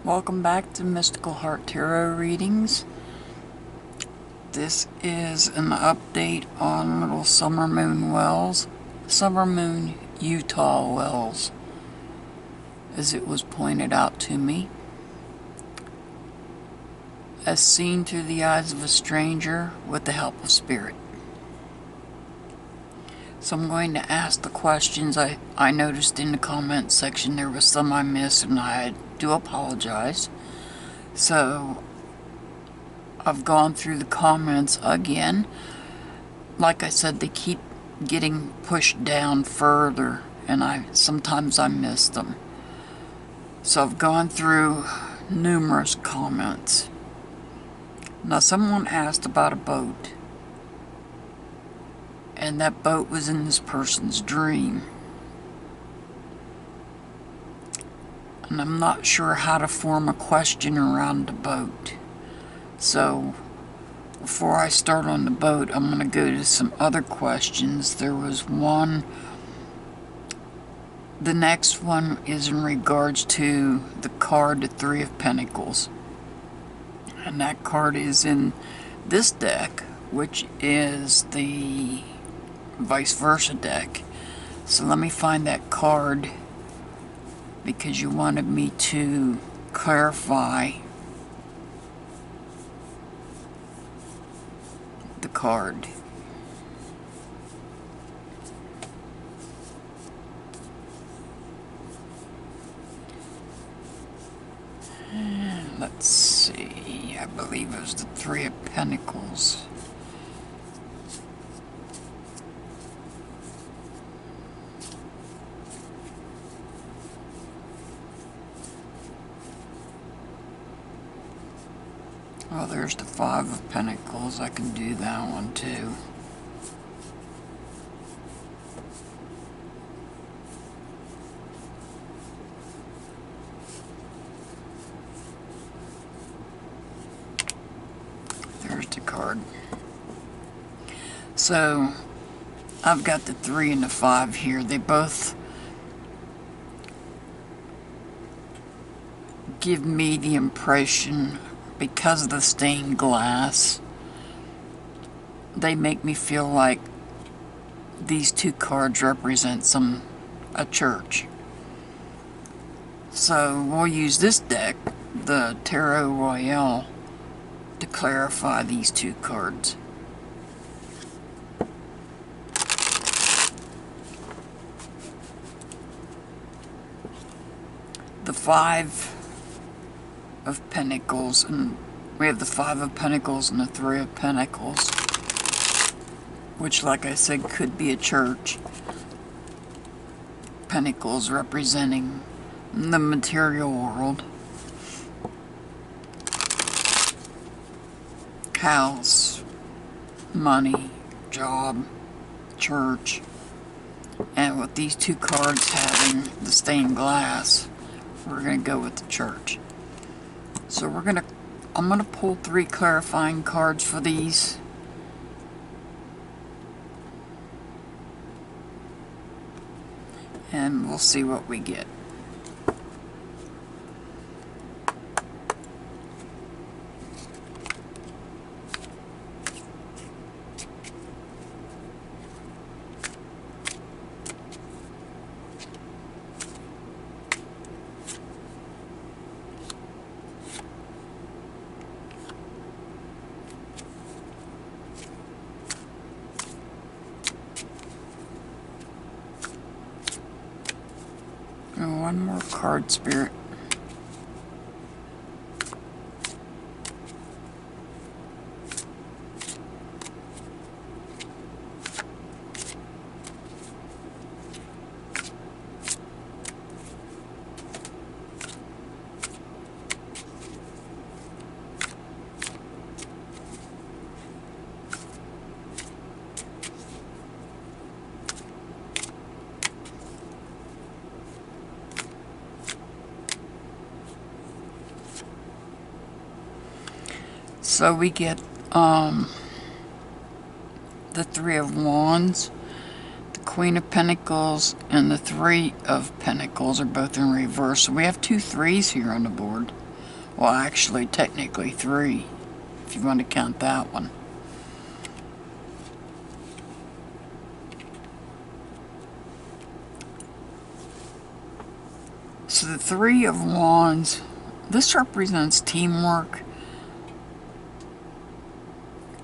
Welcome back to Mystical Heart Tarot readings. This is an update on little Summer Moon Utah Wells, as it was pointed out to me. As seen through the eyes of a stranger with the help of spirit. So I'm going to ask the questions. I noticed in the comments section there was some I missed, and I do apologize. So I've gone through the comments again. Like I said, they keep getting pushed down further, and sometimes I miss them. So I've gone through numerous comments. Now, someone asked about a boat, and that boat was in this person's dream. And I'm not sure how to form a question around the boat. So, before I start on the boat, I'm going to go to some other questions. There was one. The next one is in regards to the card, the Three of Pentacles. And that card is in this deck, which is the vice versa deck. So let me find that card, because you wanted me to clarify the card. Let's see, I believe it was the Three of Pentacles. Oh, there's the Five of Pentacles. I can do that one too. There's the card. So, I've got the 3 and the 5 here. They both give me the impression, because of the stained glass, they make me feel like these two cards represent a church. So we'll use this deck, the Tarot Royale, to clarify these two cards. The Five of Pentacles, and we have the Five of Pentacles and the Three of Pentacles, which, like I said, could be a church. Pentacles representing the material world, house, money, job, church, and with these two cards having the stained glass, we're going to go with the church. So I'm going to pull 3 clarifying cards for these. And we'll see what we get. One more card, Spirit. So we get the Three of Wands, the Queen of Pentacles, and the Three of Pentacles are both in reverse. So we have 2 3s here on the board. Well, actually, technically 3, if you want to count that one. So the 3 of Wands, this represents teamwork,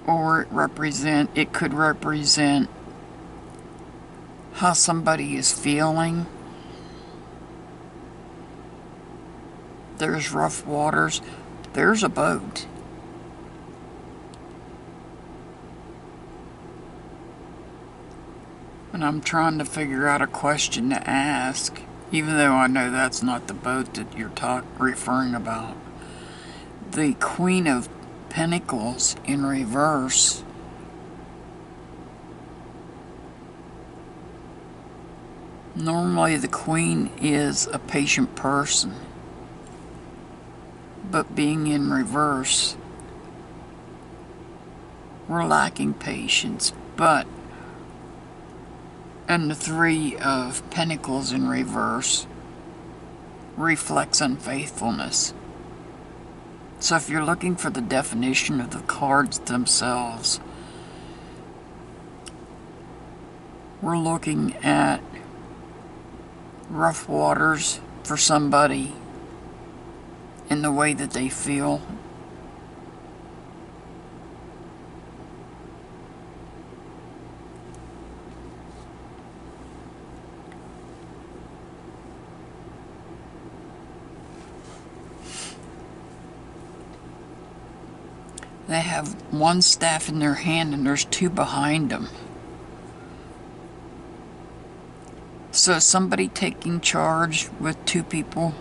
or it could represent how somebody is feeling. There's rough waters. There's a boat. And I'm trying to figure out a question to ask, even though I know that's not the boat that you're referring about. The Queen of Pentacles in reverse. Normally the Queen is a patient person, but being in reverse, we're lacking patience. And the 3 of Pentacles in reverse reflects unfaithfulness. So if you're looking for the definition of the cards themselves, we're looking at rough waters for somebody in the way that they feel. They have one staff in their hand and there's 2 behind them. So somebody taking charge with 2 people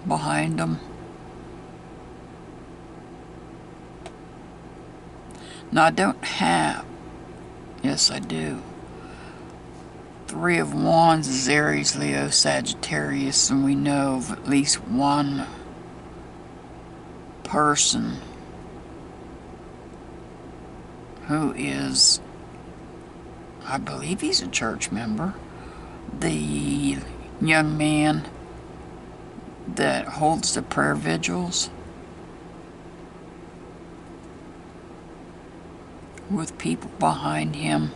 behind them. Now I don't have, yes I do. 3 of Wands is Aries, Leo, Sagittarius, and we know of at least one person who is, I believe he's a church member. The young man that holds the prayer vigils with people behind him,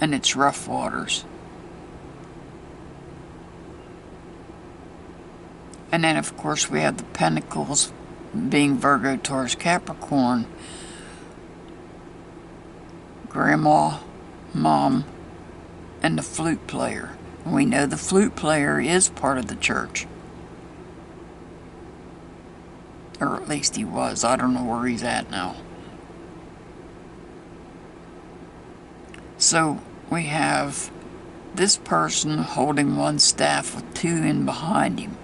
and it's rough waters. And then of course we have the Pentacles being Virgo, Taurus, Capricorn, Grandma, Mom, and the flute player. And we know the flute player is part of the church. Or at least he was. I don't know where he's at now. So we have this person holding one staff with 2 in behind him.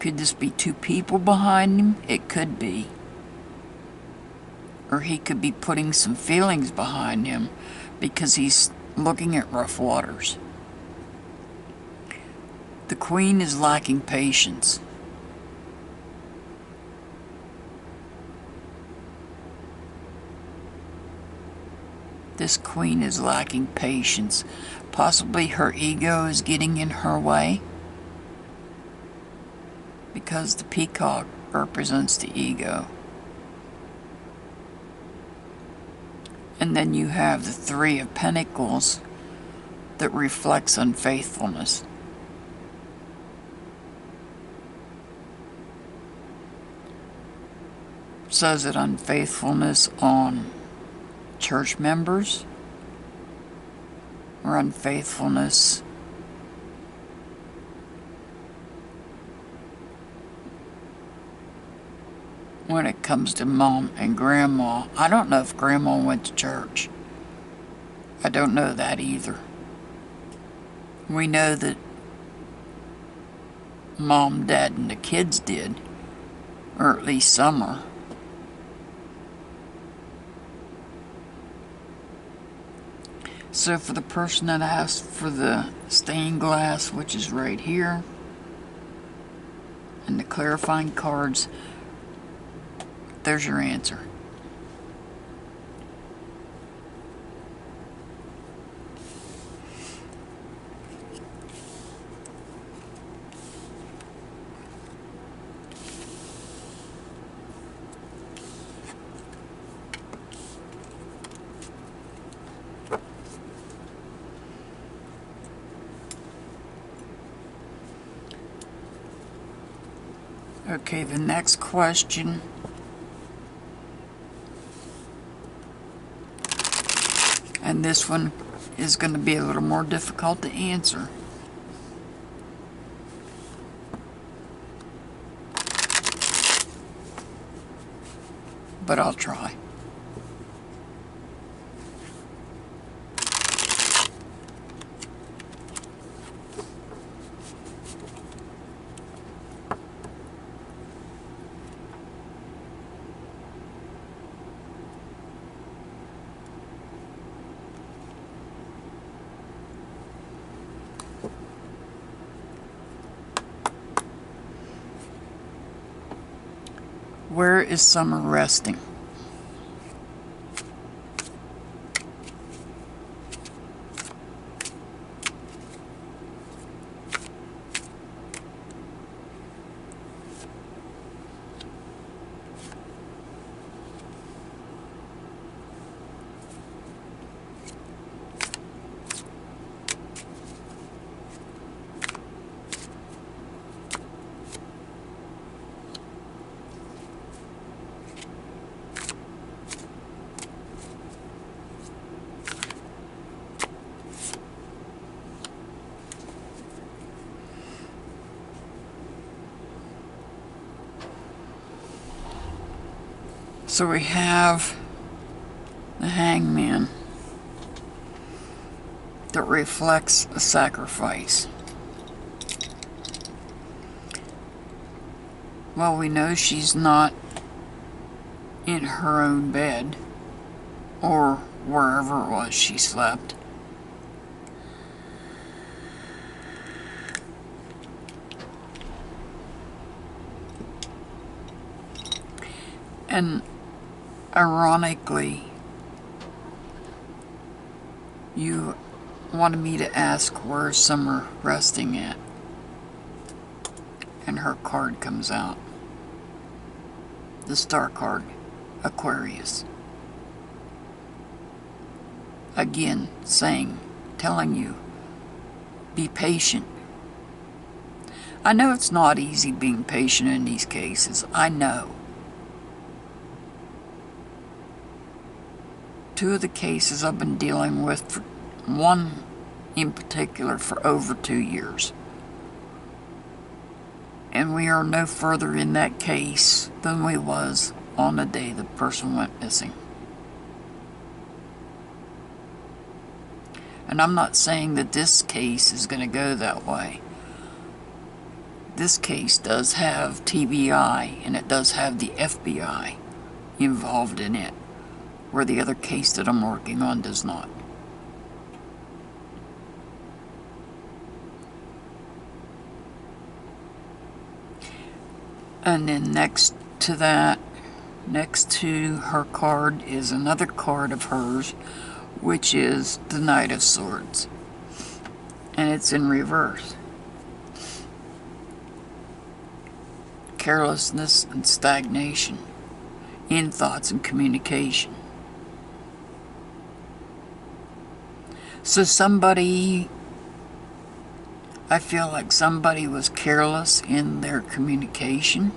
Could this be 2 people behind him? It could be. Or he could be putting some feelings behind him because he's looking at rough waters. The Queen is lacking patience. This Queen is lacking patience. Possibly her ego is getting in her way, because the peacock represents the ego. And then you have the 3 of Pentacles that reflects unfaithfulness. So is it unfaithfulness on church members, or unfaithfulness when it comes to Mom and Grandma? I don't know if Grandma went to church. I don't know that either. We know that Mom, Dad, and the kids did, or at least Summer. So for the person that asked for the stained glass, which is right here, and the clarifying cards, there's your answer. Okay, the next question and this one is going to be a little more difficult to answer. But I'll try. Where is summer resting? So we have the Hangman that reflects a sacrifice. Well, we know she's not in her own bed or wherever it was she slept. And ironically, you wanted me to ask where's Summer resting at, and her card comes out. The star card, Aquarius. Again, telling you, be patient. I know it's not easy being patient in these cases. I know. Two of the cases I've been dealing with, one in particular, for over 2 years. And we are no further in that case than we was on the day the person went missing. And I'm not saying that this case is going to go that way. This case does have TBI, and it does have the FBI involved in it, where the other case that I'm working on does not. And then next to that, next to her card, is another card of hers, which is the Knight of Swords. And it's in reverse. Carelessness and stagnation in thoughts and communication. So I feel like somebody was careless in their communication,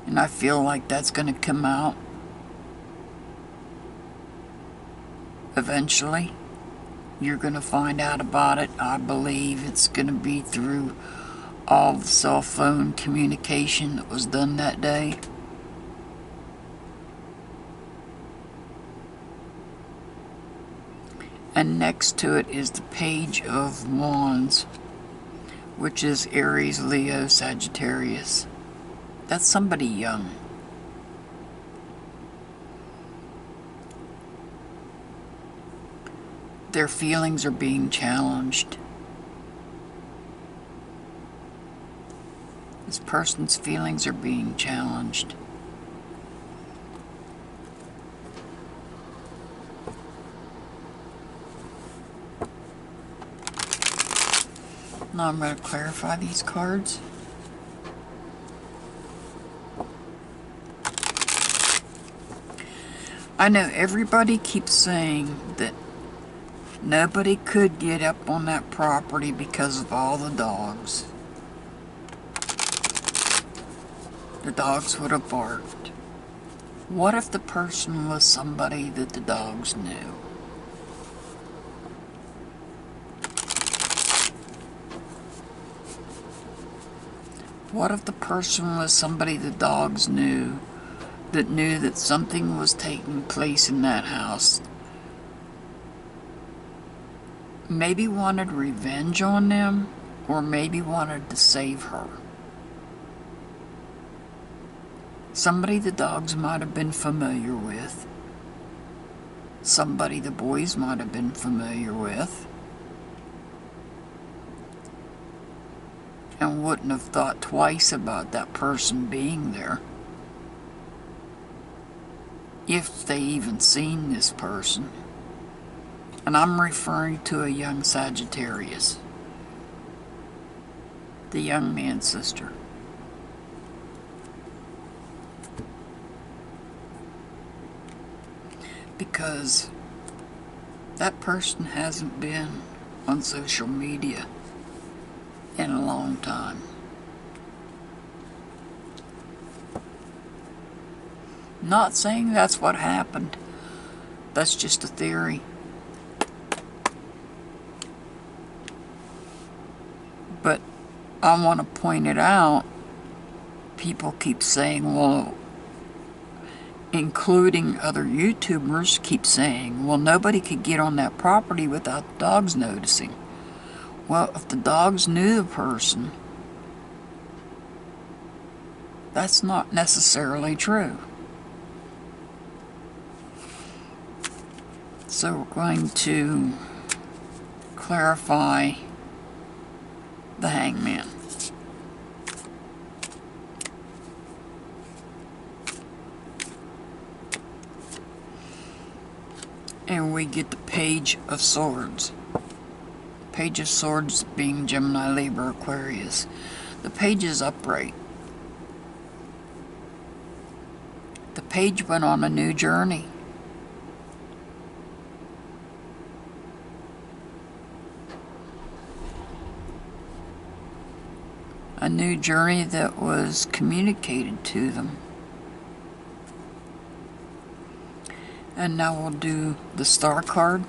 and I feel like that's going to come out eventually. You're going to find out about it. I believe it's going to be through all the cell phone communication that was done that day. And next to it is the Page of Wands, which is Aries, Leo, Sagittarius. That's somebody young. Their feelings are being challenged. This person's feelings are being challenged. Now I'm going to clarify these cards. I know everybody keeps saying that nobody could get up on that property because of all the dogs. the dogs would have barked. What if the person was somebody that the dogs knew? What if the person was somebody the dogs knew that something was taking place in that house? Maybe wanted revenge on them, or maybe wanted to save her. Somebody the dogs might have been familiar with. Somebody the boys might have been familiar with. And wouldn't have thought twice about that person being there. If they even seen this person. And I'm referring to a young Sagittarius. The young man's sister. Because that person hasn't been on social media in a long time. Not saying that's what happened. That's just a theory. But I want to point it out. People keep saying, well, including other YouTubers keep saying, well, nobody could get on that property without the dogs noticing. Well, if the dogs knew the person, that's not necessarily true. So we're going to clarify the Hangman. And we get the Page of Swords. Page of Swords being Gemini, Libra, Aquarius. The page is upright. The page went on a new journey. A new journey that was communicated to them. And now we'll do the Star card.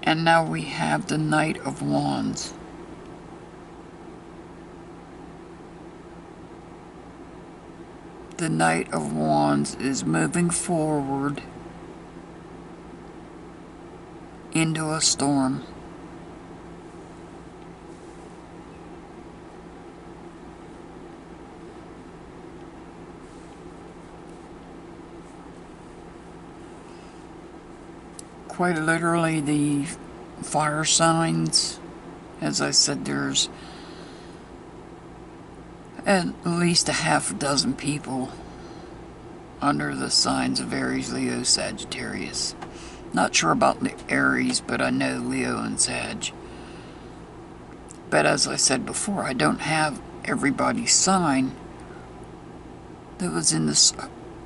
And now we have the Knight of Wands. The Knight of Wands is moving forward into a storm. Quite literally, the fire signs, as I said, there's at least a half a dozen people under the signs of Aries, Leo, Sagittarius. Not sure about the Aries, but I know Leo and Sag. But as I said before, I don't have everybody's sign that was in the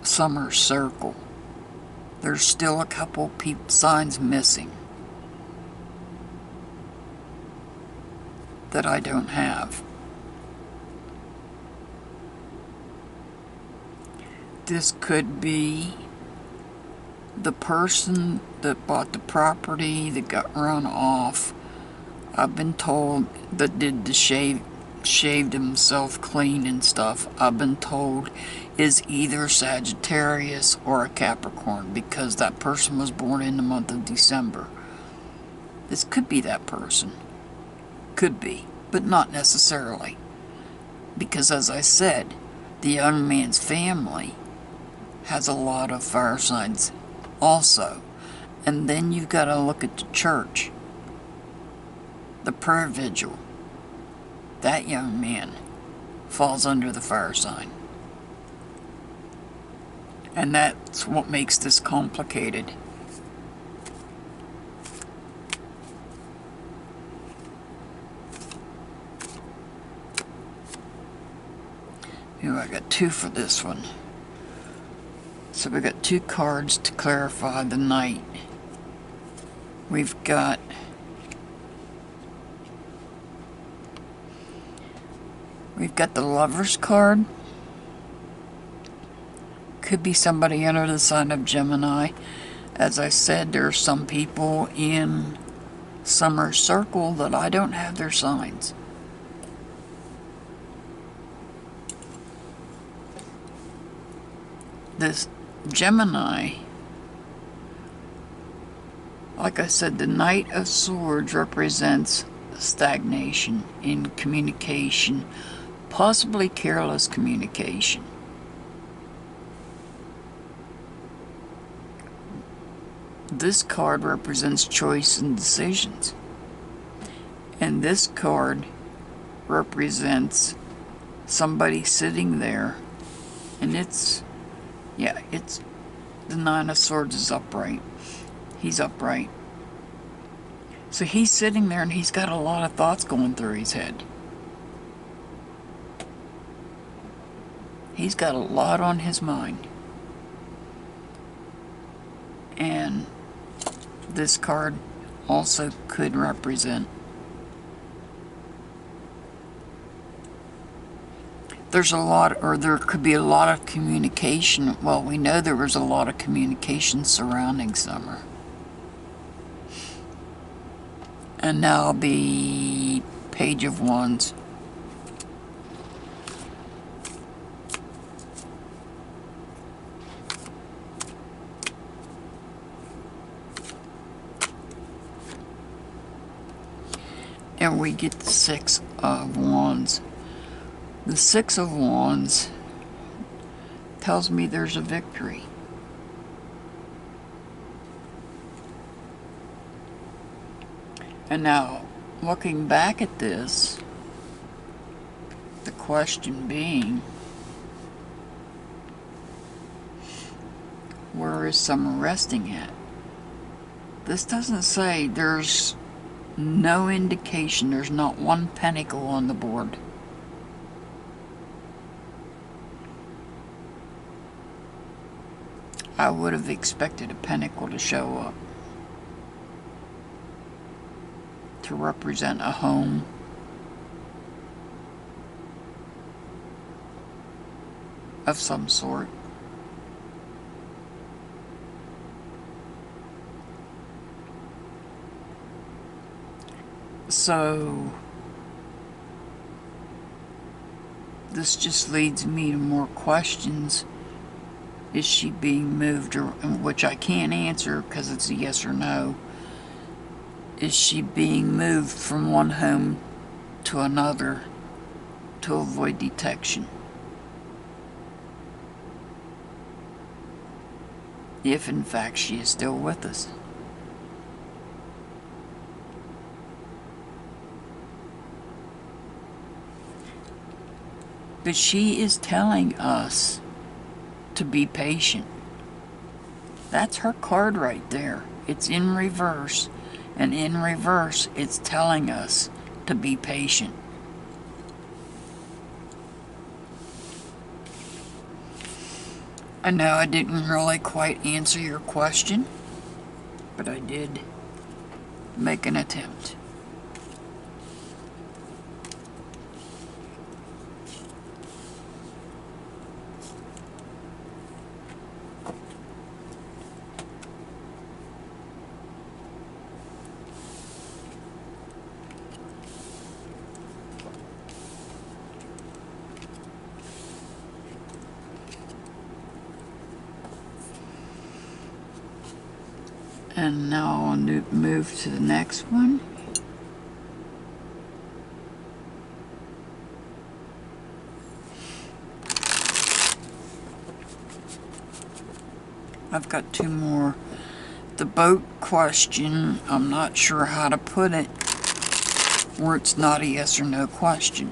summer circle. There's still a couple signs missing that I don't have. This could be the person that bought the property that got run off. I've been told that did the shaved himself clean and stuff. I've been told is either Sagittarius or a Capricorn, because that person was born in the month of December. This could be that person. Could be, but not necessarily. Because as I said, the young man's family has a lot of fire signs also. And then you've got to look at the church. The prayer vigil. That young man falls under the fire sign. And that's what makes this complicated. Ooh, I got two for this one. So we got two cards to clarify the Knight. We've got We've got the Lover's card. Could be somebody under the sign of Gemini. As I said, there are some people in Summer's circle that I don't have their signs. This Gemini, like I said, the Knight of Swords represents stagnation in communication, possibly careless communication. This card represents choice and decisions. And this card represents somebody sitting there, and it's the Nine of Swords is upright. He's upright. So he's sitting there and he's got a lot of thoughts going through his head. He's got a lot on his mind. And this card also could represent there could be a lot of communication. Well, we know there was a lot of communication surrounding Summer. And now the Page of Wands. And we get the Six of Wands. The Six of Wands tells me there's a victory. And now, looking back at this, the question being, where is Summer resting at? This doesn't say, there's no indication, there's not one pentacle on the board. I would have expected a pentacle to show up to represent a home, of some sort. So this just leads me to more questions. Is she being moved, or which I can't answer because it's a yes or no. Is she being moved from one home to another to avoid detection? If in fact she is still with us. But she is telling us to be patient. That's her card right there. It's in reverse, and in reverse it's telling us to be patient. I know I didn't really quite answer your question, but I did make an attempt. And now I'll move to the next one. I've got two more. The boat question, I'm not sure how to put it where it's not a yes or no question.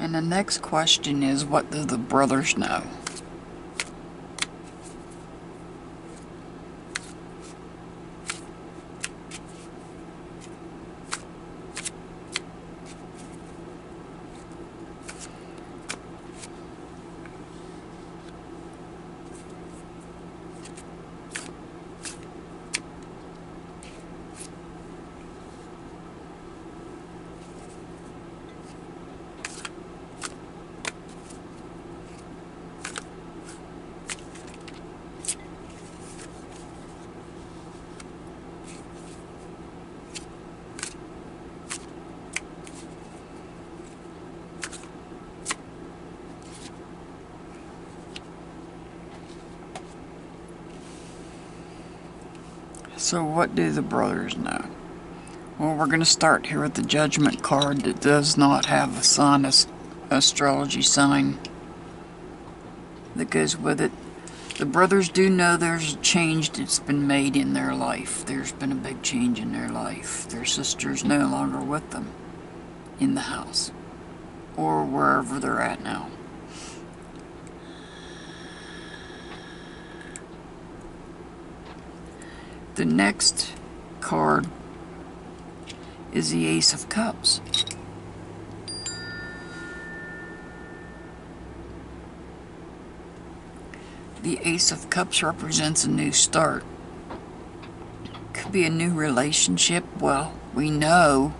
And the next question is, what do the brothers know? So what do the brothers know? Well, we're going to start here with the Judgment card that does not have a sign, astrology sign that goes with it. The brothers do know there's a change that's been made in their life. There's been a big change in their life. Their sister's no longer with them in the house or wherever they're at now. The next card is the Ace of Cups. The Ace of Cups represents a new start. Could be a new relationship. Well, we know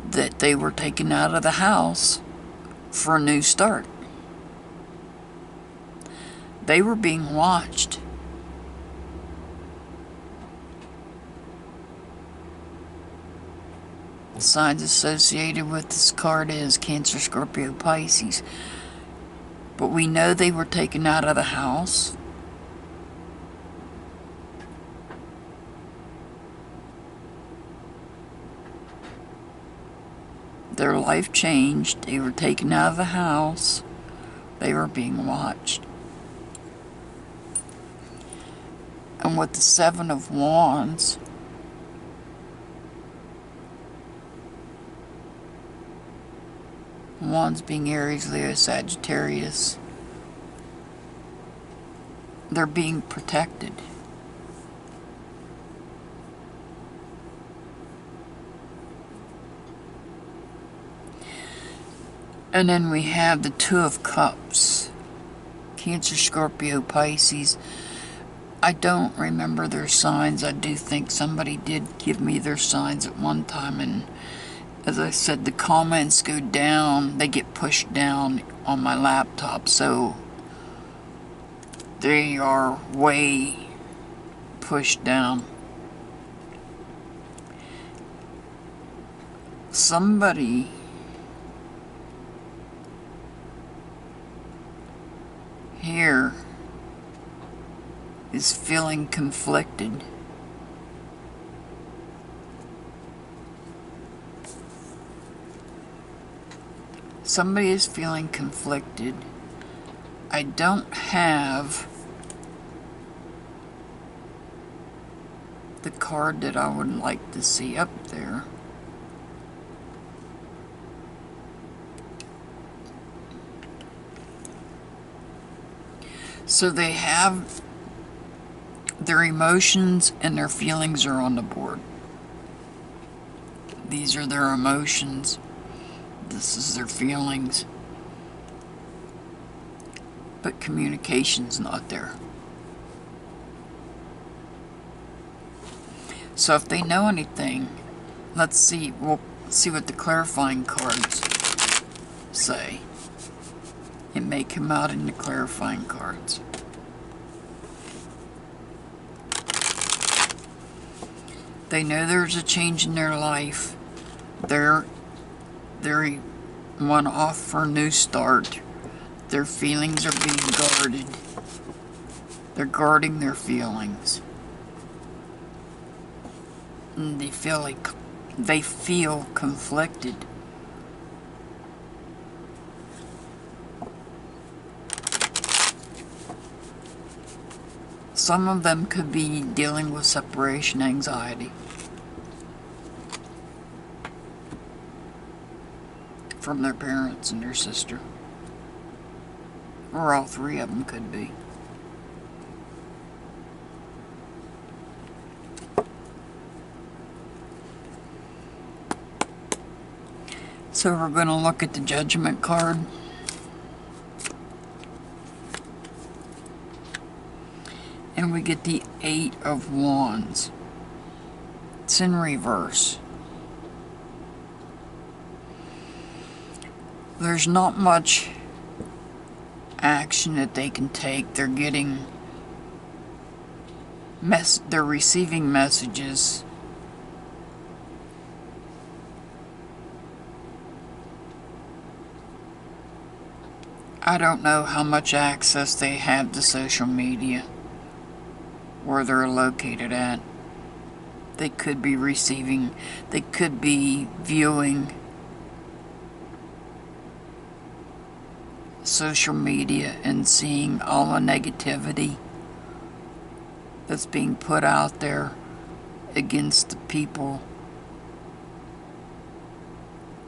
that they were taken out of the house for a new start. They were being watched. Signs associated with this card is Cancer, Scorpio, Pisces. But we know they were taken out of the house. Their life changed. They were taken out of the house. They were being watched. And with the Seven of Wands, Wands being Aries, Leo, Sagittarius, they're being protected. And then we have the Two of Cups, Cancer, Scorpio, Pisces. I don't remember their signs. I do think somebody did give me their signs at one time, and as I said, the comments go down, they get pushed down on my laptop, so they are way pushed down. Somebody here is feeling conflicted. Somebody is feeling conflicted. I don't have the card that I would like to see up there. So they have their emotions and their feelings are on the board. These are their emotions. This is their feelings. But communication's not there. So if they know anything, let's see. We'll see what the clarifying cards say. It may come out in the clarifying cards. They know there's a change in their life. They're one off for a new start. Their feelings are being guarded. They're guarding their feelings. And they feel conflicted. Some of them could be dealing with separation anxiety. from their parents and their sister. Or all three of them could be. So we're going to look at the Judgment card. And we get the 8 of Wands. It's in reverse. There's not much action that they can take. They're getting they're receiving messages. I don't know how much access they have to social media, where they're located at. They could be receiving, they could be viewing social media and seeing all the negativity that's being put out there against the people,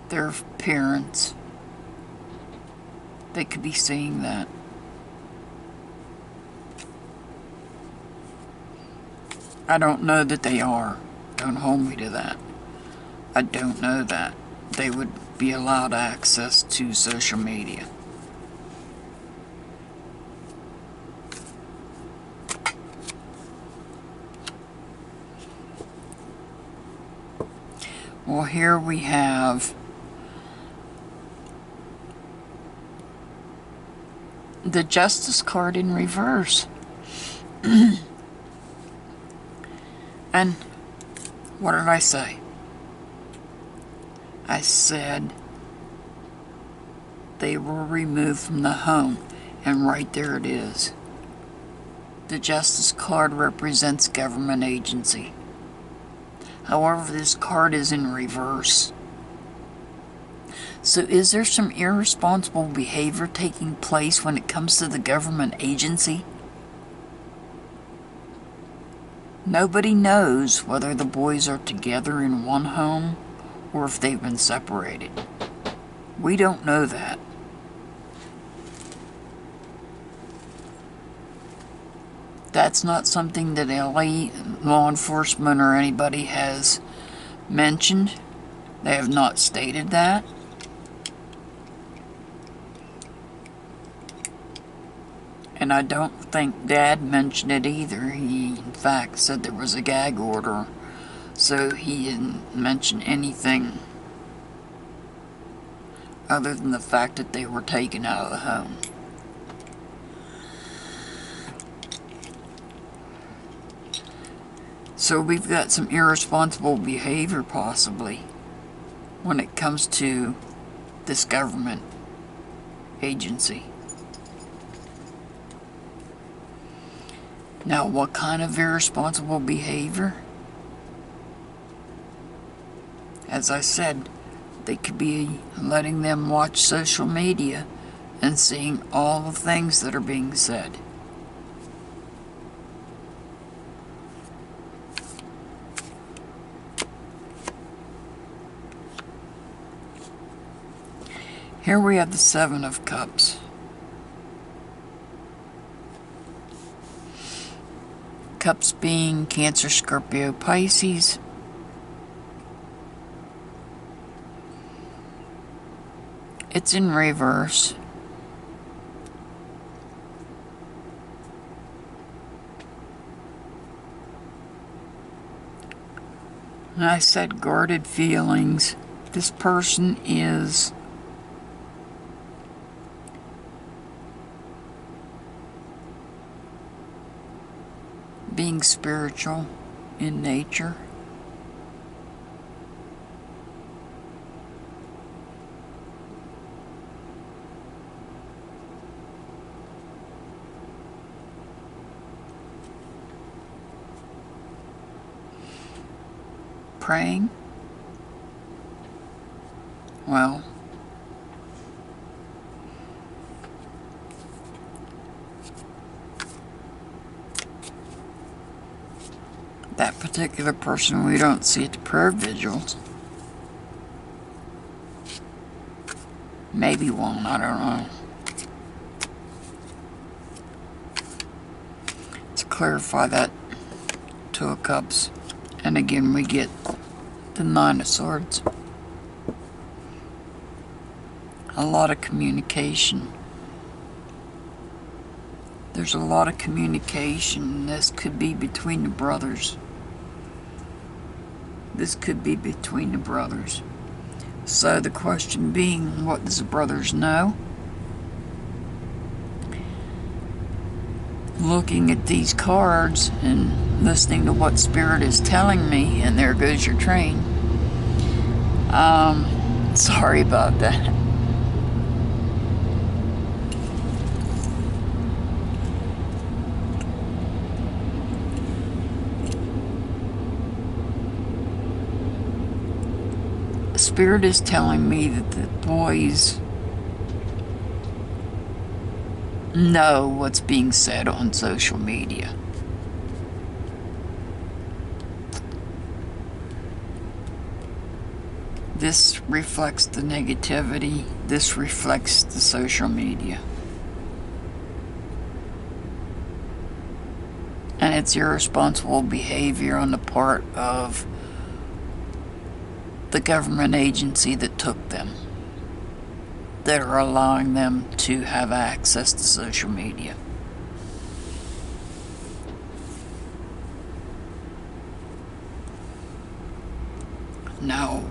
their parents. They could be seeing that. I don't know that they are. Don't hold me to that. I don't know that they would be allowed access to social media. Well, here we have the Justice card in reverse. And what did I say? I said they were removed from the home, and right there it is. The Justice card represents government agency. However, this card is in reverse. So is there some irresponsible behavior taking place when it comes to the government agency? Nobody knows whether the boys are together in one home or if they've been separated. We don't know that. That's not something that LA law enforcement or anybody has mentioned. They have not stated that. And I don't think Dad mentioned it either. He, in fact, said there was a gag order, so he didn't mention anything other than the fact that they were taken out of the home. So we've got some irresponsible behavior, possibly, when it comes to this government agency. Now, what kind of irresponsible behavior? As I said, they could be letting them watch social media and seeing all the things that are being said. Here we have the Seven of Cups. Cups being Cancer, Scorpio, Pisces. It's in reverse. And I said guarded feelings. This person is being spiritual in nature. Praying. Well, that particular person we don't see at the prayer vigils. Maybe one, I don't know. To clarify that, Two of Cups. And again, we get the Nine of Swords. A lot of communication. There's a lot of communication. This could be between the brothers. This could be between the brothers. So the question being, what does the brothers know? Looking at these cards and listening to what Spirit is telling me, and there goes your train. Sorry about that. Spirit is telling me that the boys know what's being said on social media. This reflects the negativity. This reflects the social media. And it's irresponsible behavior on the part of the government agency that took them, that are allowing them to have access to social media. Now,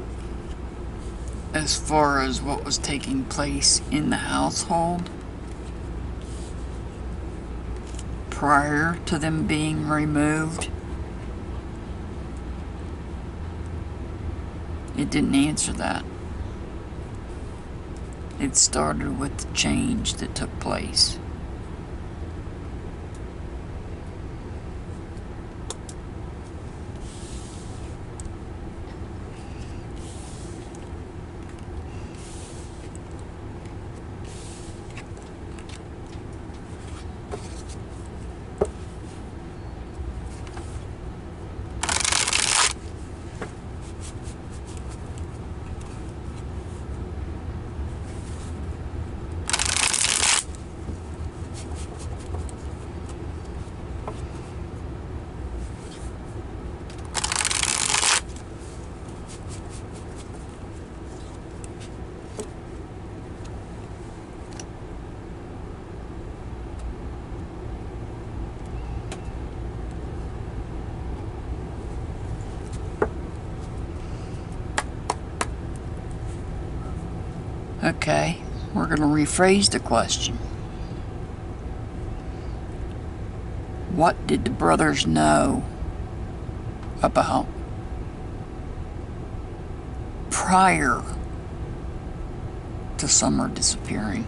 as far as what was taking place in the household prior to them being removed, it didn't answer that. It started with the change that took place. Okay, we're going to rephrase the question. What did the brothers know about prior to Summer disappearing?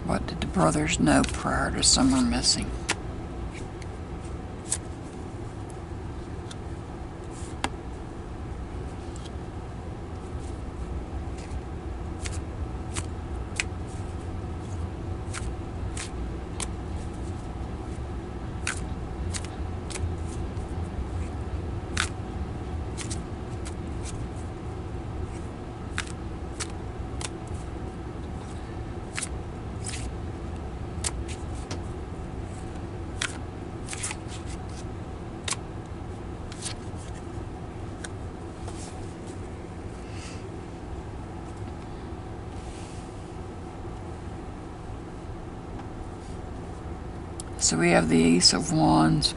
What did the brothers know prior to Summer missing? So we have the Ace of Wands.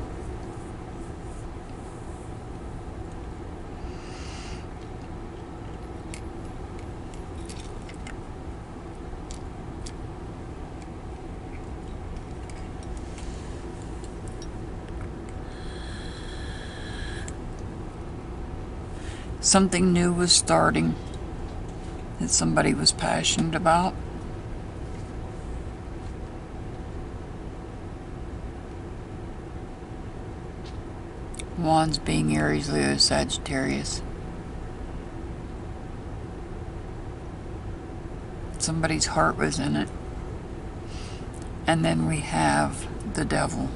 Something new was starting that somebody was passionate about. Wands being Aries, Leo, Sagittarius. Somebody's heart was in it. And then we have the Devil.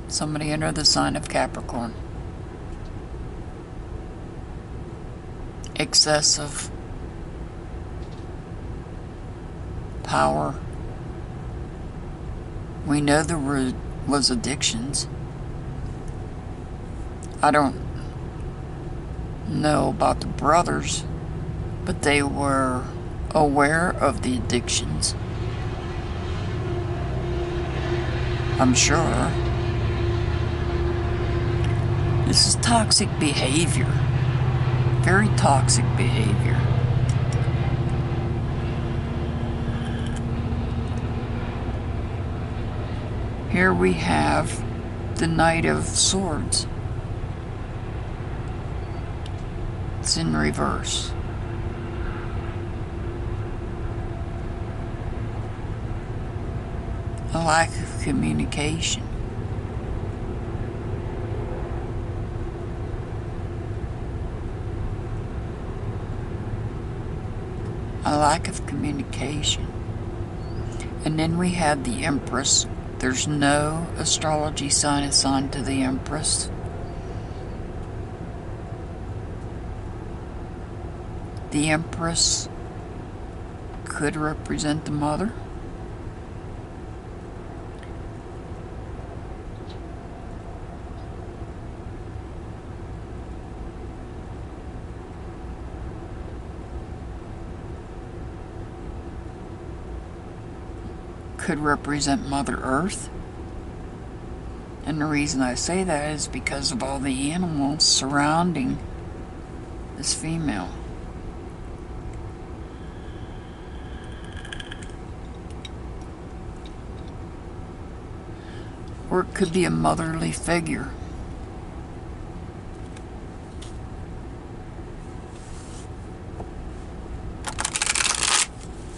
Somebody under the sign of Capricorn. Excessive power. We know there was addictions. I don't know about the brothers, but they were aware of the addictions. I'm sure. This is toxic behavior. Very toxic behavior. Here we have the Knight of Swords. It's in reverse. A lack of communication. A lack of communication. And then we have the Empress. There's no astrology sign assigned to the Empress. The Empress could represent the mother. Could represent Mother Earth. And the reason I say that is because of all the animals surrounding this female. Or it could be a motherly figure.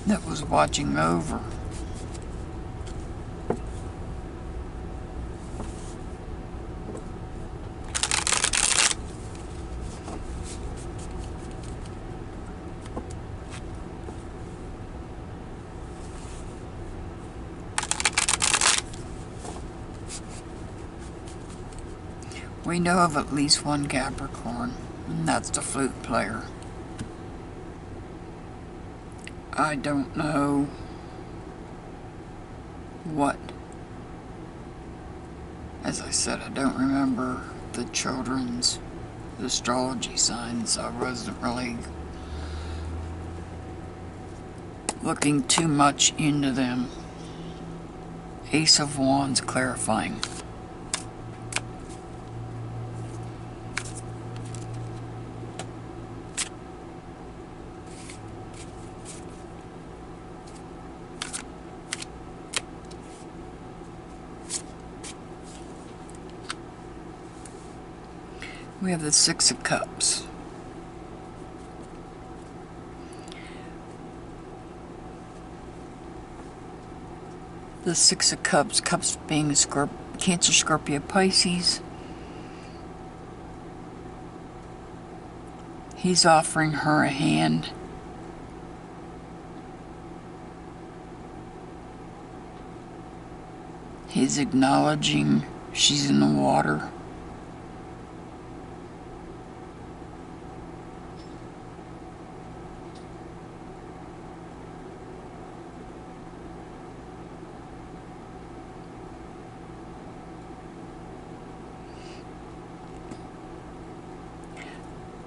That was watching over. We know of at least one Capricorn, and that's the flute player. I don't know what. As I said, I don't remember the children's astrology signs. I wasn't really looking too much into them. Ace of Wands clarifying. We have the Six of Cups. The Six of Cups, cups being Cancer, Scorpio, Pisces. He's offering her a hand. He's acknowledging she's in the water.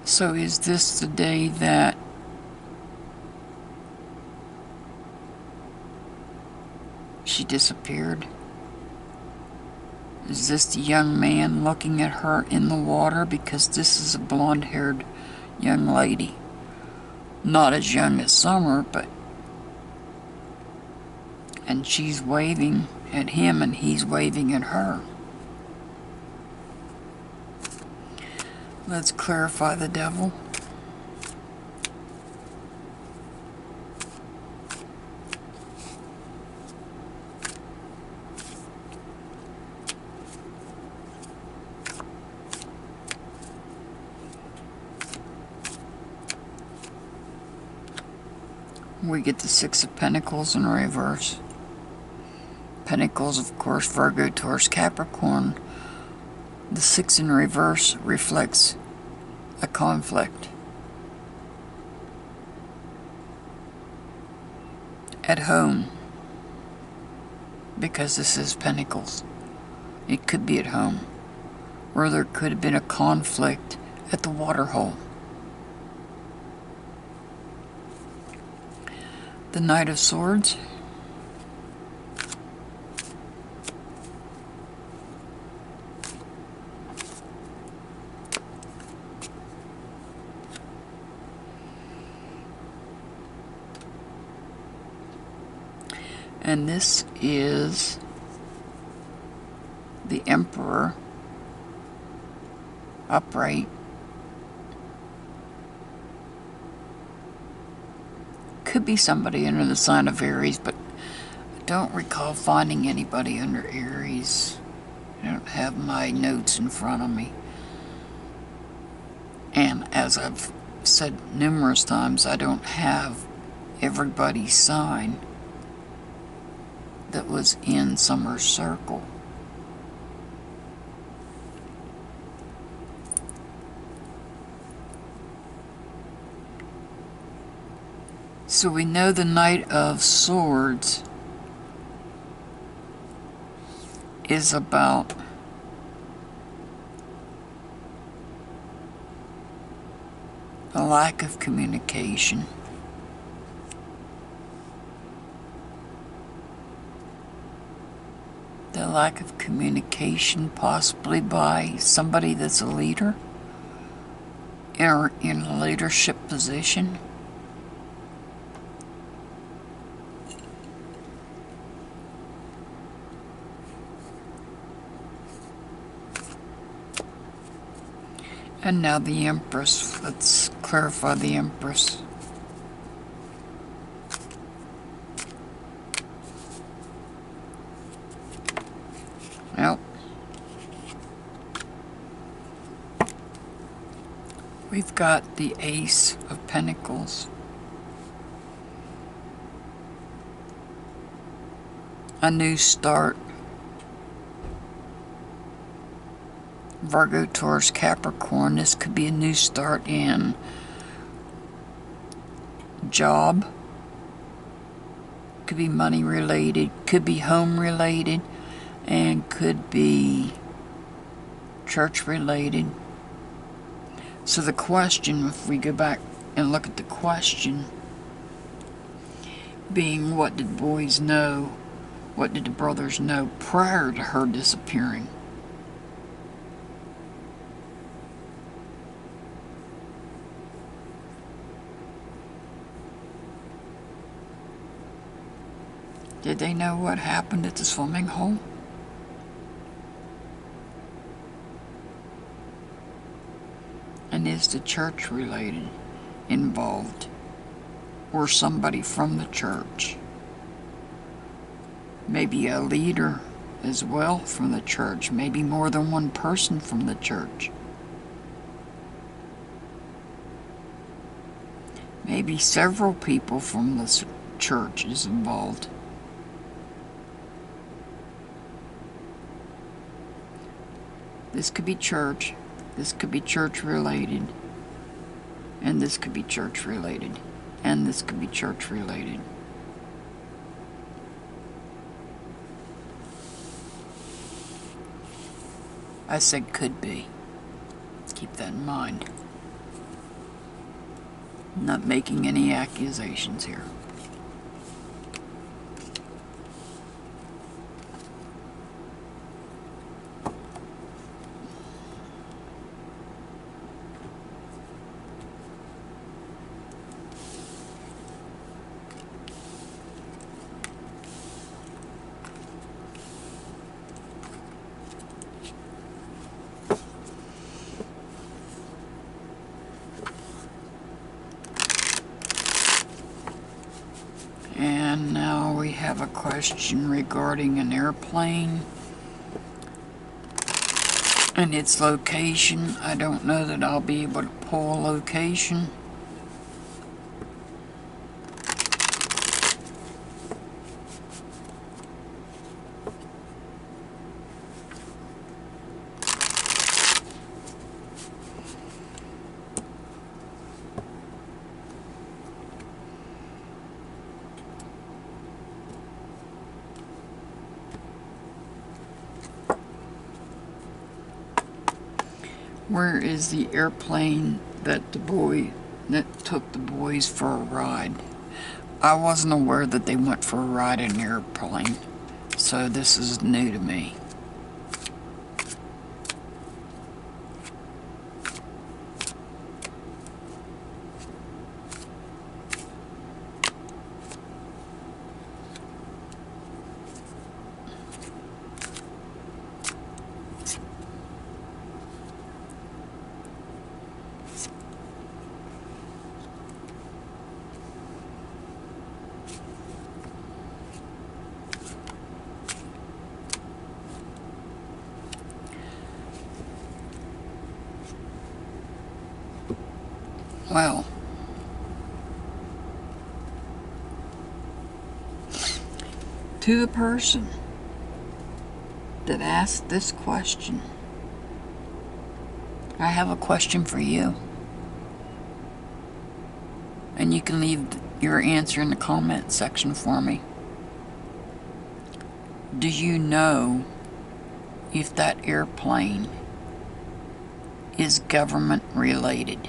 So is this the day that she disappeared? Is this the young man looking at her in the water? Because this is a blonde-haired young lady. Not as young as Summer, but... And she's waving at him and he's waving at her. Let's clarify the devil. We get the Six of Pentacles in reverse. Pentacles, of course, Virgo, Taurus, Capricorn. The Six in reverse reflects a conflict. At home, because this is Pentacles. It could be at home. Or there could have been a conflict at the waterhole. The Knight of Swords. And this is the Emperor, upright. Could be somebody under the sign of Aries, but I don't recall finding anybody under Aries. I don't have my notes in front of me. And as I've said numerous times, I don't have everybody's sign that was in Summer's circle. So we know the Knight of Swords is about a lack of communication. The lack of communication possibly by somebody that's a leader or in a leadership position. And now the Empress. Let's clarify the Empress. Well, we've got the Ace of Pentacles. A new start. Virgo, Taurus, Capricorn. This could be a new start in job. Could be money related. Could be home related. And could be church related. So the question, if we go back and look at the question, being what did boys know? What did the brothers know prior to her disappearing? Did they know what happened at the swimming hole? And is the church related involved? Or somebody from the church? Maybe a leader as well from the church. Maybe more than one person from the church. Maybe several people from the church is involved. This could be church, this could be church related, and this could be church related, and this could be church related. I said could be. Keep that in mind. I'm not making any accusations here. we have a question regarding an airplane and its location. I don't know that I'll be able to pull a location. Where is the airplane that took the boys for a ride? I wasn't aware that they went for a ride in an airplane, so this is new to me. Well, to the person that asked this question, I have a question for you. And you can leave your answer in the comment section for me. Do you know if that airplane is government related?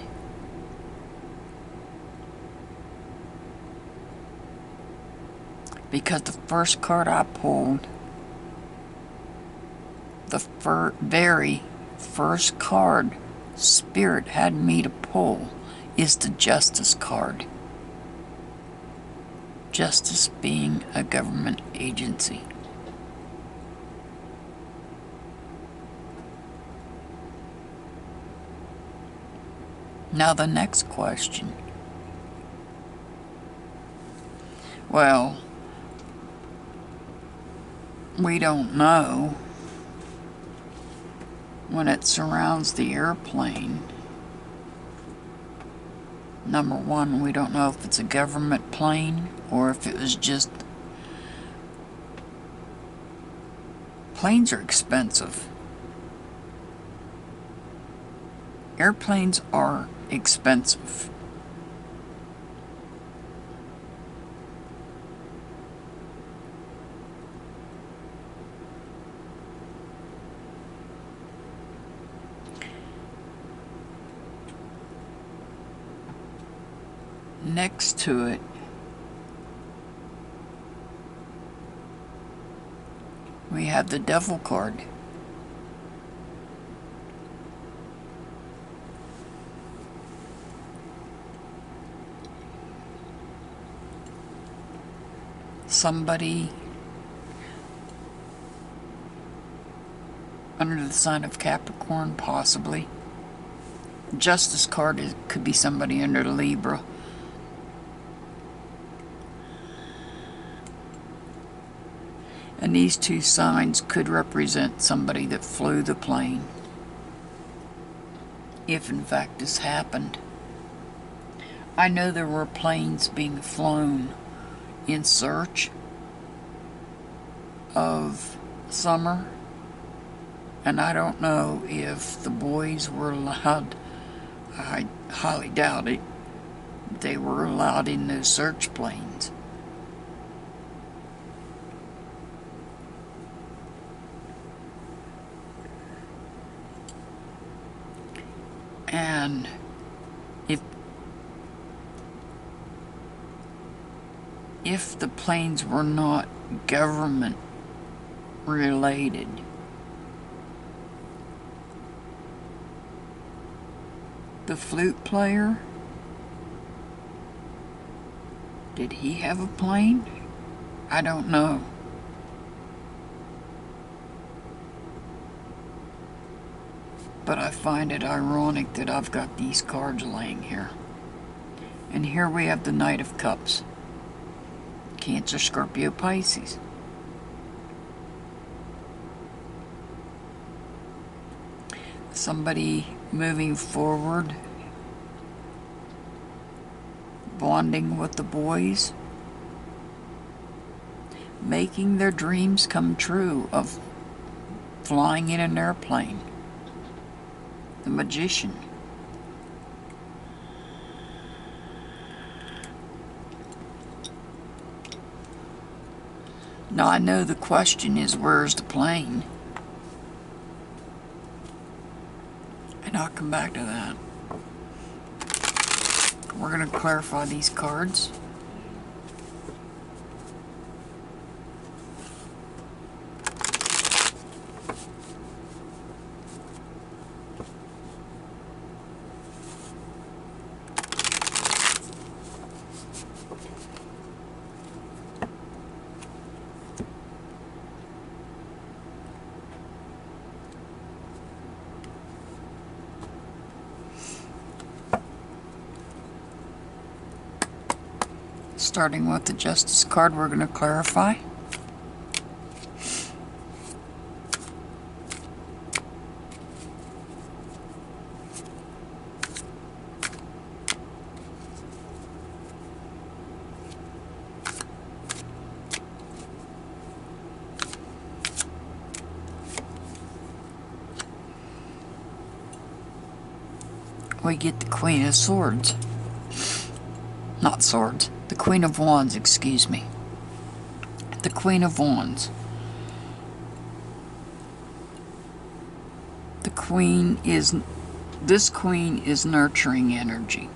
Because the first card I pulled, the very first card Spirit had me to pull is the Justice card. Justice being a government agency. Now the next question. Well, we don't know when it surrounds the airplane. Number one, we don't know if it's a government plane or if it was just... Planes are expensive. Airplanes are expensive. Next to it, we have the Devil card. Somebody under the sign of Capricorn, possibly. Justice card could be somebody under Libra. And these two signs could represent somebody that flew the plane, if in fact this happened. I know there were planes being flown in search of Summer, and I don't know if the boys were allowed. I highly doubt it. They were allowed in those search planes. And if the planes were not government related, the flute player, did he have a plane? I don't know. But I find it ironic that I've got these cards laying here. And here we have the Knight of Cups. Cancer, Scorpio, Pisces. Somebody moving forward, bonding with the boys, making their dreams come true of flying in an airplane. The Magician. Now I know the question is, where's the plane? And I'll come back to that. We're going to clarify these cards. Starting with the Justice card, we're going to clarify. We get the Queen of Swords. Not swords. The Queen of Wands, excuse me. The Queen of Wands. This Queen is nurturing energy.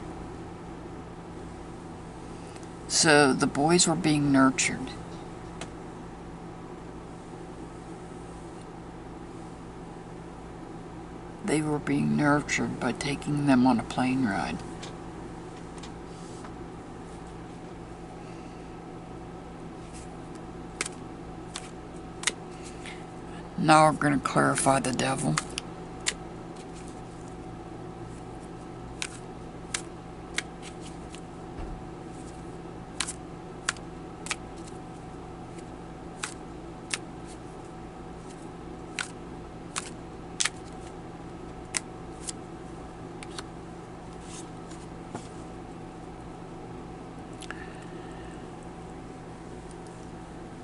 So the boys were being nurtured. They were being nurtured by taking them on a plane ride. Now we're going to clarify the Devil.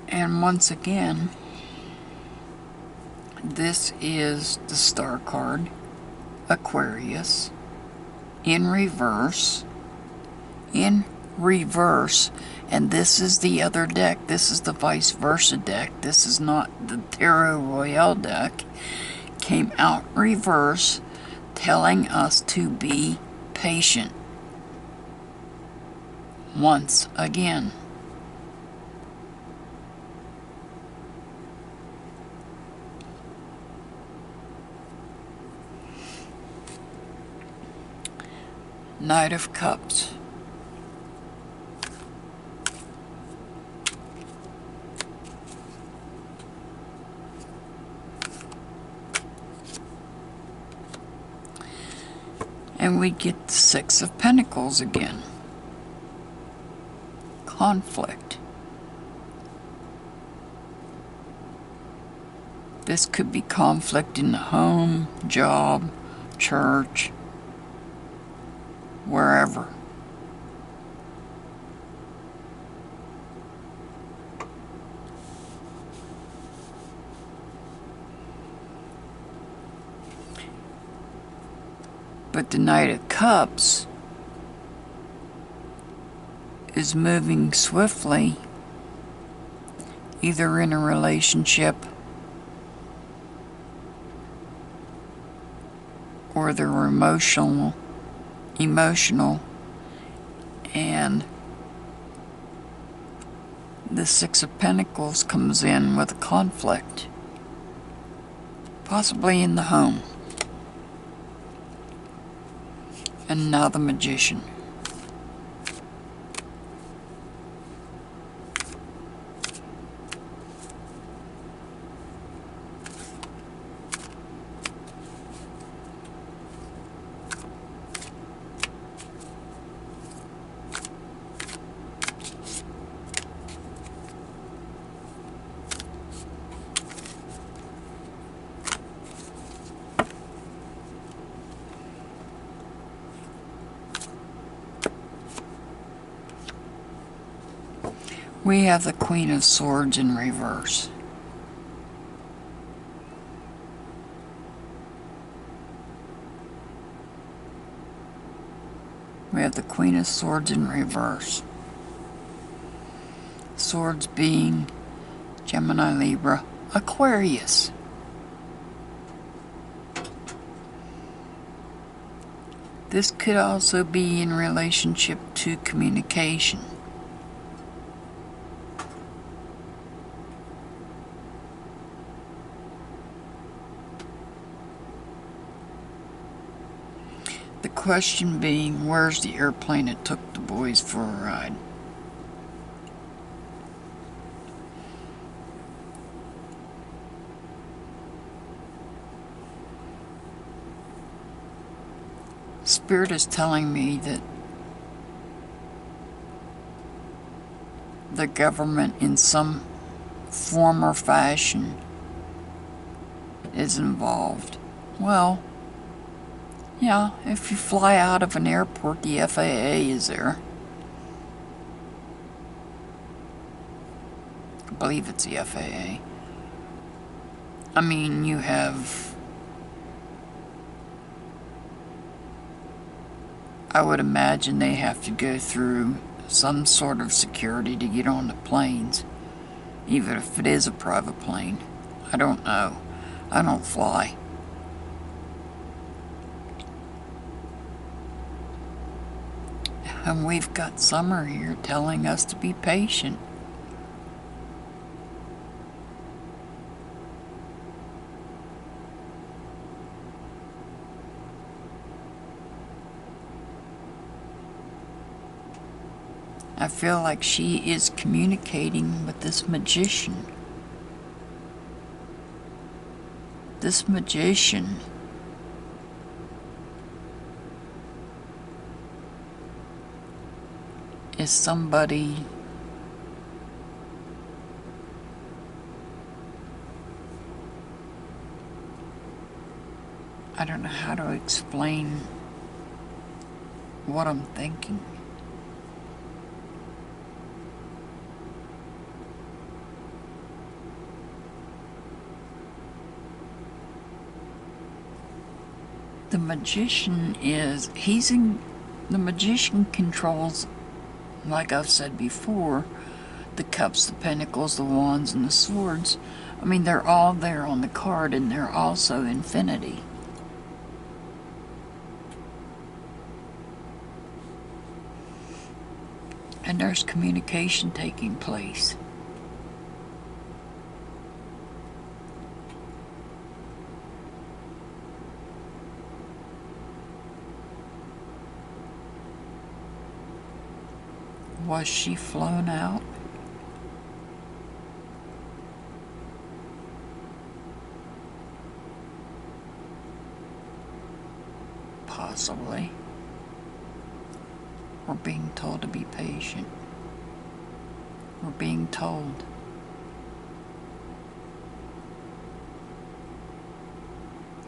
And once again, this is the Star card, Aquarius, in reverse, and this is the other deck. This is the vice versa deck. This is not the Tarot Royale deck. Came out reverse, telling us to be patient. Once again. Knight of Cups. And we get the Six of Pentacles again. Conflict. This could be conflict in the home, job, church, wherever. But the Knight of Cups is moving swiftly, either in a relationship or they're emotional, and the Six of Pentacles comes in with a conflict, possibly in the home. And now the Magician. We have the Queen of Swords in reverse. We have the Queen of Swords in reverse. Swords being Gemini, Libra, Aquarius. This could also be in relationship to communication. The question being, where's the airplane that took the boys for a ride? Spirit is telling me that the government in some form or fashion is involved. Well, yeah, if you fly out of an airport, the FAA is there. I believe it's the FAA. I mean, you have, I would imagine they have to go through some sort of security to get on the planes, even if it is a private plane. I don't know. I don't fly. And we've got Summer here telling us to be patient. I feel like she is communicating with this magician. This magician is somebody I don't know how to explain what I'm thinking. The magician is, the magician controls, like I've said before, the cups, the pentacles, the wands, and the swords. I mean, they're all there on the card, and they're also infinity. And there's communication taking place. Was she flown out? Possibly. We're being told to be patient. We're being told.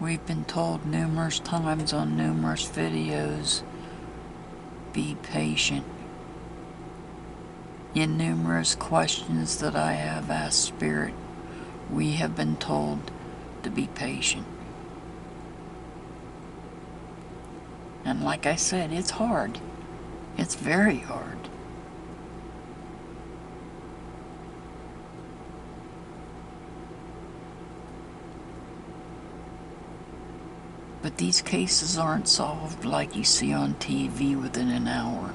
We've been told numerous times on numerous videos, be patient. In numerous questions that I have asked Spirit, we have been told to be patient. And like I said, it's hard. It's very hard. But these cases aren't solved like you see on TV within an hour.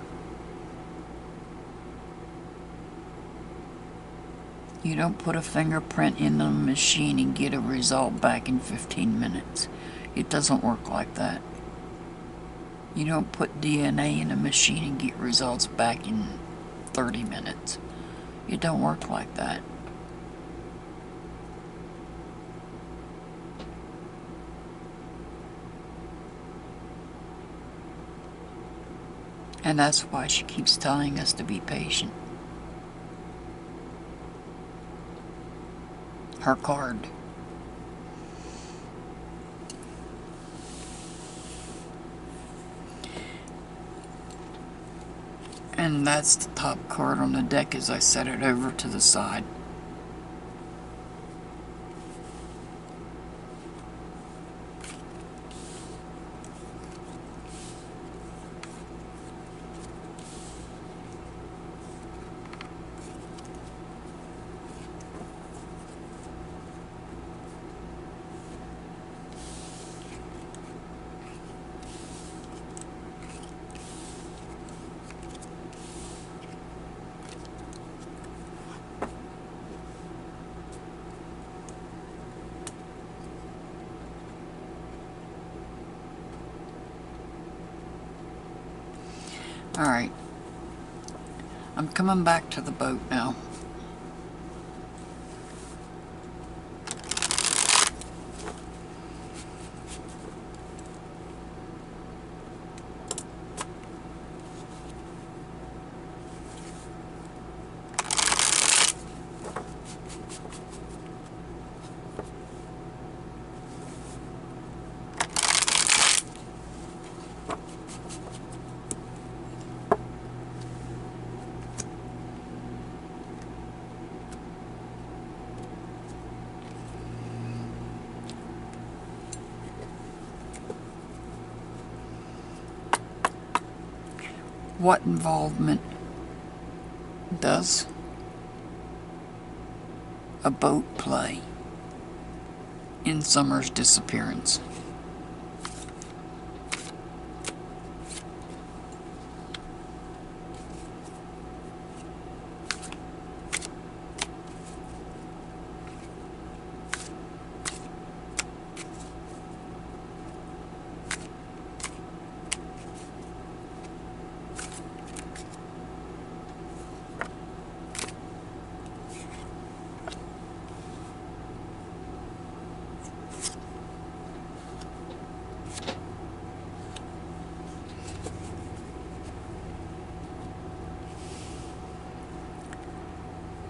You don't put a fingerprint in a machine and get a result back in 15 minutes. It doesn't work like that. You don't put DNA in a machine and get results back in 30 minutes. It don't work like that. And that's why she keeps telling us to be patient. Her card. And that's the top card on the deck as I set it over to the side. Alright, I'm coming back to the boat now. What involvement does a boat play in Summer's disappearance?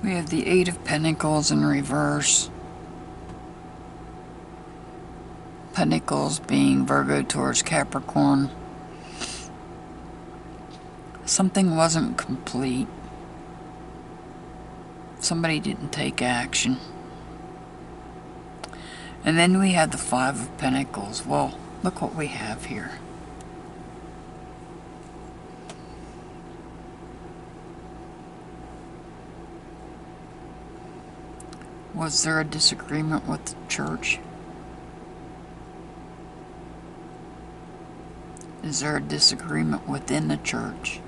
We have the Eight of Pentacles in reverse. Pentacles being Virgo, Taurus, Capricorn. Something wasn't complete. Somebody didn't take action. And then we have the Five of Pentacles. Well, look what we have here. Was there a disagreement with the church? Is there a disagreement within the church?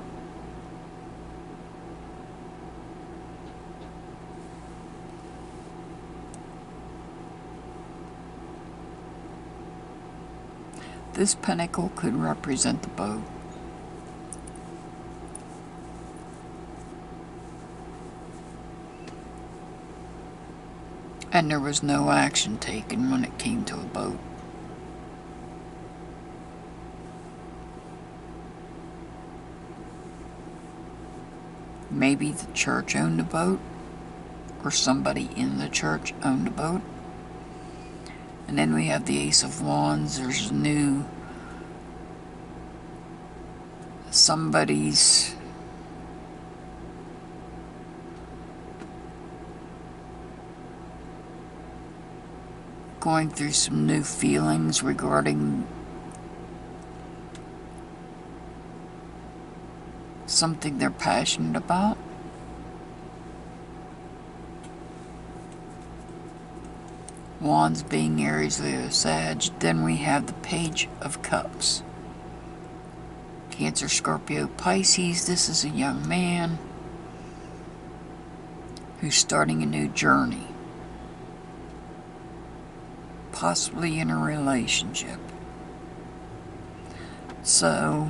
This pentacle could represent the boat. And there was no action taken when it came to a boat. Maybe the church owned a boat, or somebody in the church owned a boat. And then we have the Ace of Wands. There's new, somebody's going through some new feelings regarding something they're passionate about. Wands being Aries, Leo, Sag. Then we have the Page of Cups. Cancer, Scorpio, Pisces. This is a young man who's starting a new journey. Possibly in a relationship. So,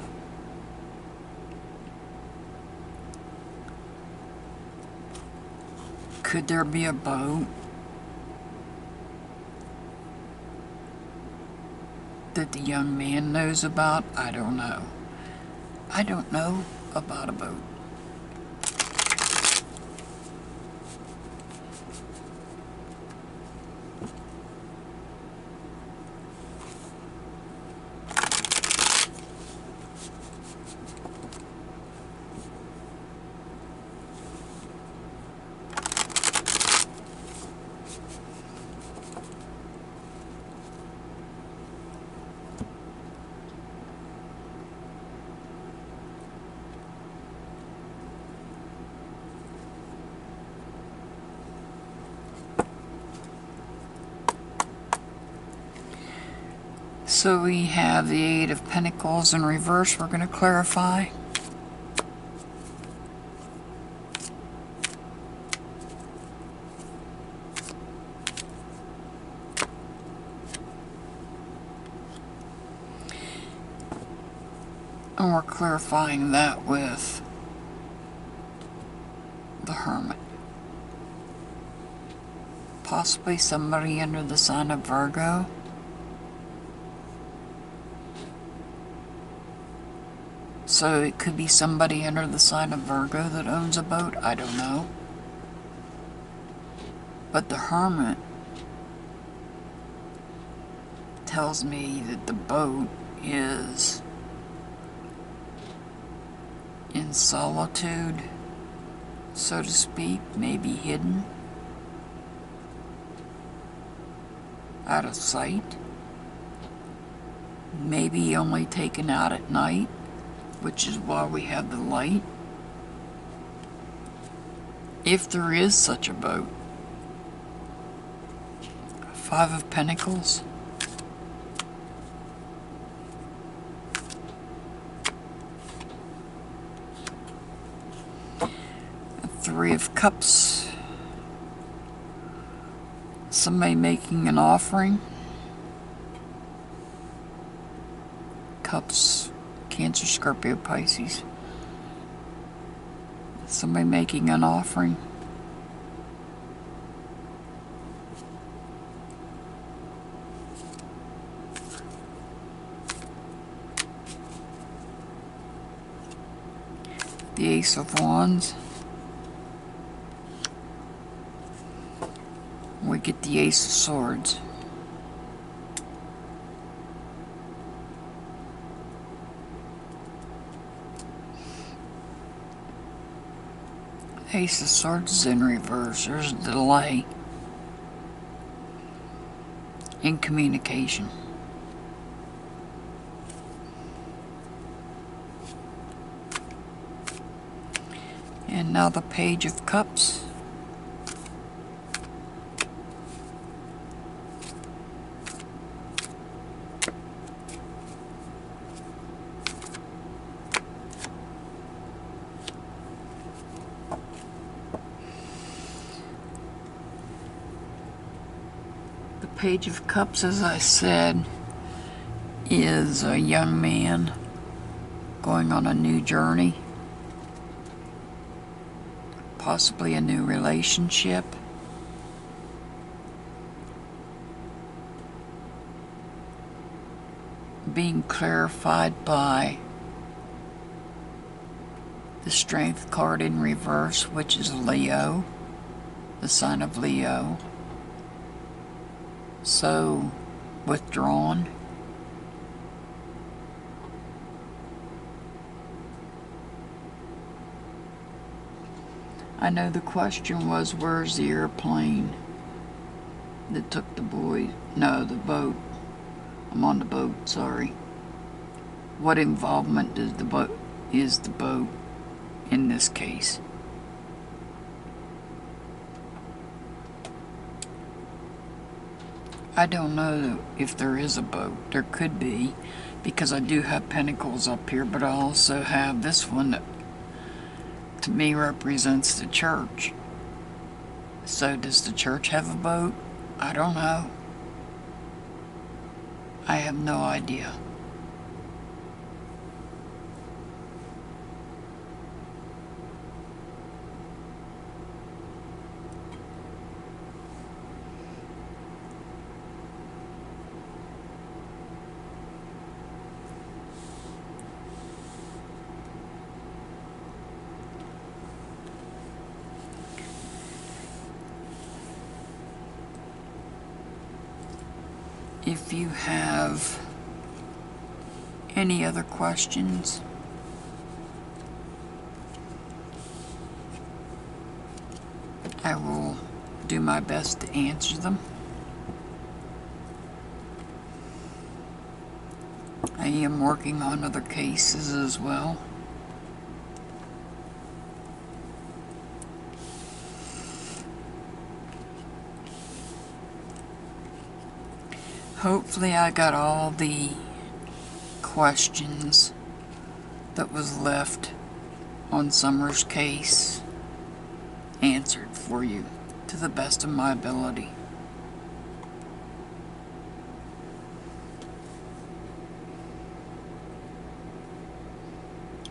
could there be a boat that the young man knows about? I don't know. I don't know about a boat. So we have the Eight of Pentacles in reverse. We're going to clarify. And we're clarifying that with the Hermit. Possibly somebody under the sign of Virgo. So it could be somebody under the sign of Virgo that owns a boat. I don't know. But the Hermit tells me that the boat is in solitude, so to speak, maybe hidden, out of sight, maybe only taken out at night, which is why we have the light. If there is such a boat. Five of Pentacles. Three of Cups. Somebody making an offering. Cups, Cancer, Scorpio, Pisces. Somebody making an offering. The Ace of Wands. We get the Ace of Swords. Ace of Swords is in reverse. There's a delay in communication. And now the Page of Cups. Page of Cups, as I said, is a young man going on a new journey, possibly a new relationship. Being clarified by the Strength card in reverse, which is Leo, the sign of Leo. So, withdrawn. I know the question was, where's the airplane that took the boy? No, the boat. I'm on the boat, sorry. What involvement does the boat in this case? I don't know if there is a boat. There could be, because I do have Pentacles up here, but I also have this one that to me represents the church. So does the church have a boat? I don't know. I have no idea. If you have any other questions, I will do my best to answer them. I am working on other cases as well. Hopefully I got all the questions that was left on Summer's case answered for you to the best of my ability.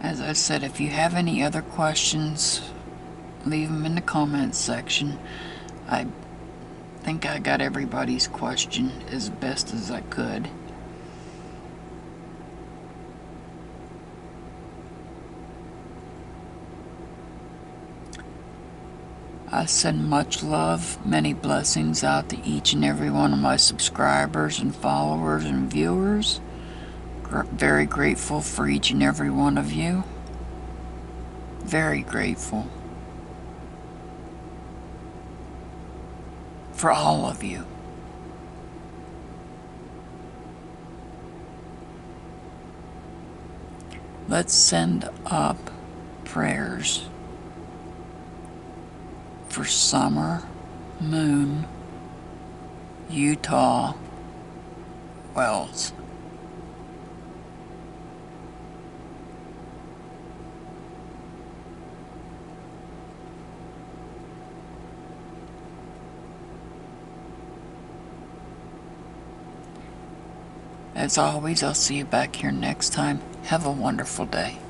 As I said, if you have any other questions, leave them in the comments section. I think I got everybody's question as best as I could. I send much love, many blessings out to each and every one of my subscribers and followers and viewers. Very grateful for each and every one of you. Very grateful for all of you. Let's send up prayers for Summer, Moon, Utah, Wells. As always, I'll see you back here next time. Have a wonderful day.